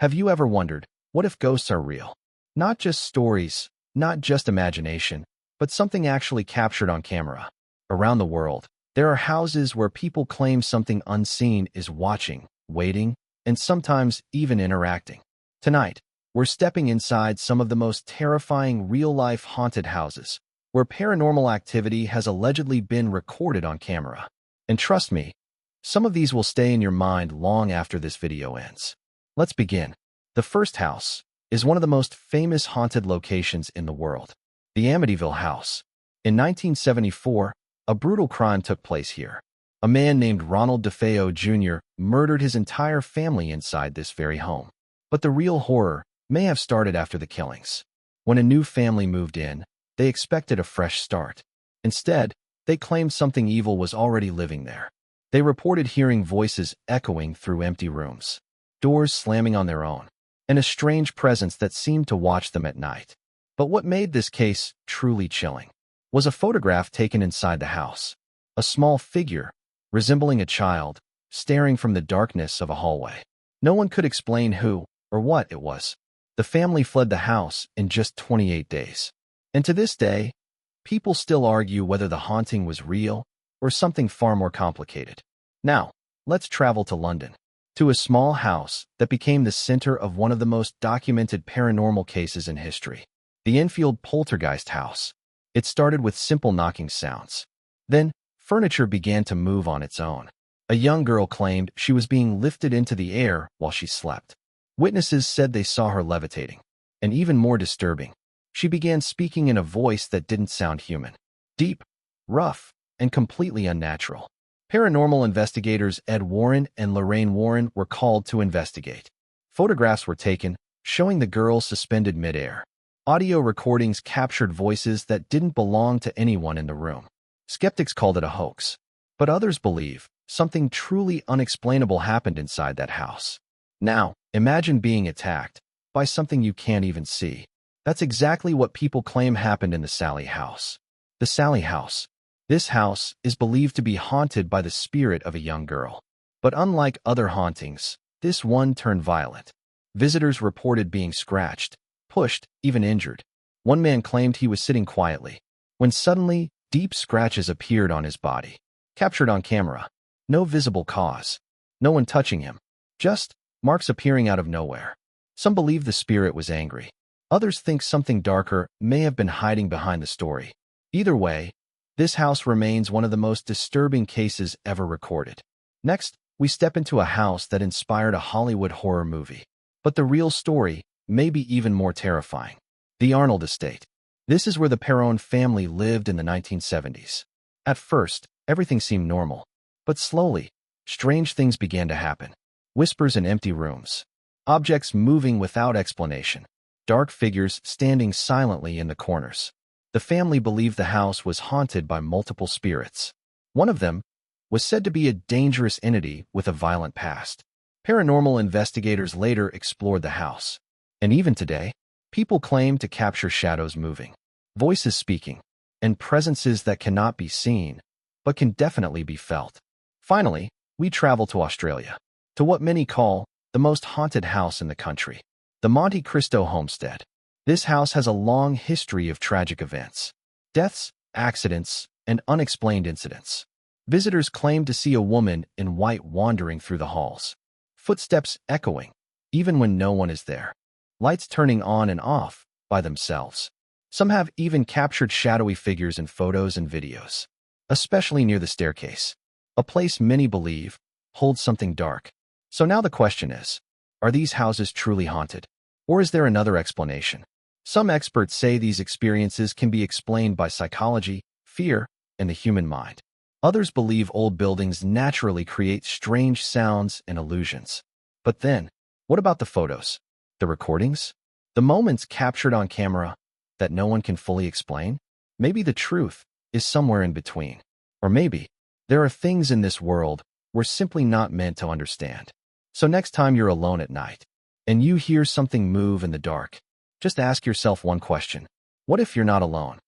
Have you ever wondered, what if ghosts are real? Not just stories, not just imagination, but something actually captured on camera. Around the world, there are houses where people claim something unseen is watching, waiting, and sometimes even interacting. Tonight, we're stepping inside some of the most terrifying real-life haunted houses, where paranormal activity has allegedly been recorded on camera. And trust me, some of these will stay in your mind long after this video ends. Let's begin. The first house is one of the most famous haunted locations in the world, the Amityville House. In 1974, a brutal crime took place here. A man named Ronald DeFeo Jr. murdered his entire family inside this very home. But the real horror may have started after the killings. When a new family moved in, they expected a fresh start. Instead, they claimed something evil was already living there. They reported hearing voices echoing through empty rooms, doors slamming on their own, and a strange presence that seemed to watch them at night. But what made this case truly chilling was a photograph taken inside the house. A small figure, resembling a child, staring from the darkness of a hallway. No one could explain who or what it was. The family fled the house in just 28 days. And to this day, people still argue whether the haunting was real or something far more complicated. Now, let's travel to London, to a small house that became the center of one of the most documented paranormal cases in history, the Enfield Poltergeist house. It started with simple knocking sounds. Then, furniture began to move on its own. A young girl claimed she was being lifted into the air while she slept. Witnesses said they saw her levitating. And even more disturbing, she began speaking in a voice that didn't sound human. Deep, rough, and completely unnatural. Paranormal investigators Ed Warren and Lorraine Warren were called to investigate. Photographs were taken, showing the girl suspended midair. Audio recordings captured voices that didn't belong to anyone in the room. Skeptics called it a hoax, but others believe something truly unexplainable happened inside that house. Now, imagine being attacked by something you can't even see. That's exactly what people claim happened in the Sallie House. The Sallie House. This house is believed to be haunted by the spirit of a young girl. But unlike other hauntings, this one turned violent. Visitors reported being scratched, pushed, even injured. One man claimed he was sitting quietly, when suddenly, deep scratches appeared on his body. Captured on camera. No visible cause. No one touching him. Just marks appearing out of nowhere. Some believe the spirit was angry. Others think something darker may have been hiding behind the story. Either way, this house remains one of the most disturbing cases ever recorded. Next, we step into a house that inspired a Hollywood horror movie. But the real story may be even more terrifying. The Arnold Estate. This is where the Perron family lived in the 1970s. At first, everything seemed normal. But slowly, strange things began to happen. Whispers in empty rooms. Objects moving without explanation. Dark figures standing silently in the corners. The family believed the house was haunted by multiple spirits. One of them was said to be a dangerous entity with a violent past. Paranormal investigators later explored the house. And even today, people claim to capture shadows moving, voices speaking, and presences that cannot be seen, but can definitely be felt. Finally, we travel to Australia, to what many call the most haunted house in the country, the Monte Cristo Homestead. This house has a long history of tragic events, deaths, accidents, and unexplained incidents. Visitors claim to see a woman in white wandering through the halls, footsteps echoing, even when no one is there, lights turning on and off by themselves. Some have even captured shadowy figures in photos and videos, especially near the staircase, a place many believe holds something dark. So now the question is, are these houses truly haunted? Or is there another explanation? Some experts say these experiences can be explained by psychology, fear, and the human mind. Others believe old buildings naturally create strange sounds and illusions. But then, what about the photos? The recordings? The moments captured on camera that no one can fully explain? Maybe the truth is somewhere in between. Or maybe there are things in this world we're simply not meant to understand. So next time you're alone at night and you hear something move in the dark, just ask yourself one question. What if you're not alone?